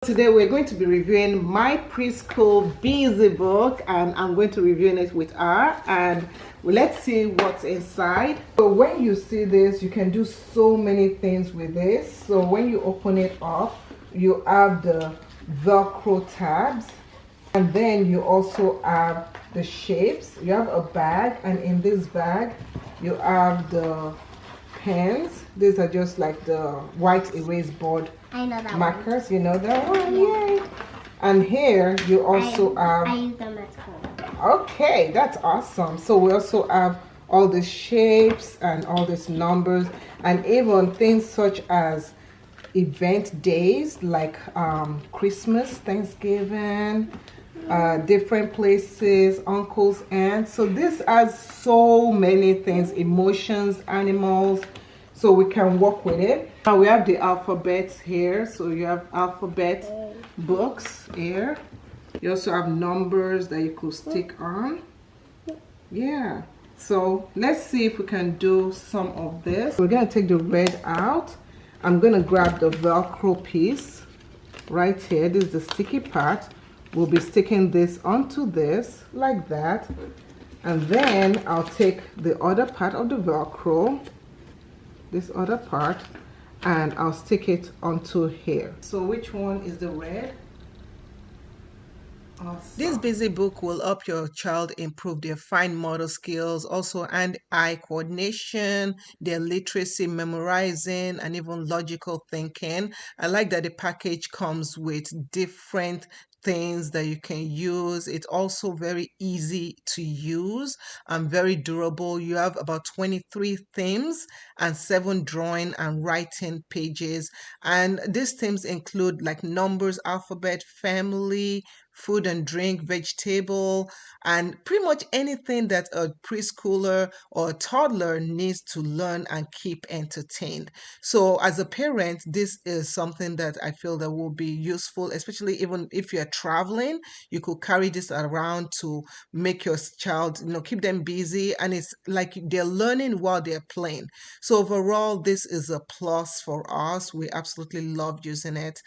Today we're going to be reviewing my preschool busy book, and I'm going to review it with her, and let's see what's inside. So when you see this, you can do so many things with this. So when you open it up, you have the Velcro tabs, and then you also have the shapes. You have a bag, and in this bag you have the pens. These are just like the white erase board I know that markers. one. You know that one? Yay! And here you also I have. use them at school. Okay, that's awesome. So we also have all the shapes and all these numbers, and even things such as event days like Christmas, Thanksgiving, different places, uncles, aunts. So this has so many things, emotions, animals, so we can work with it. Now we have the alphabets here. So you have alphabet books here. You also have numbers that you could stick on. Yeah. So let's see if we can do some of this. We're going to take the red out. I'm going to grab the Velcro piece right here. This is the sticky part. We'll be sticking this onto this like that. And then I'll take the other part of the Velcro, this other part, and I'll stick it onto here. So which one is the red? Awesome. This busy book will help your child improve their fine motor skills, also hand-eye coordination, their literacy, memorizing, and even logical thinking. I like that the package comes with different things that you can use. It's also very easy to use and very durable. You have about 23 themes and 7 drawing and writing pages. And these themes include like numbers, alphabet, family, food and drink, vegetable, and pretty much anything that a preschooler or a toddler needs to learn and keep entertained. So as a parent, this is something that I feel that will be useful, especially even if you're traveling. You could carry this around to make your child, keep them busy, and it's like they're learning while they're playing. So overall, this is a plus for us. We absolutely love using it,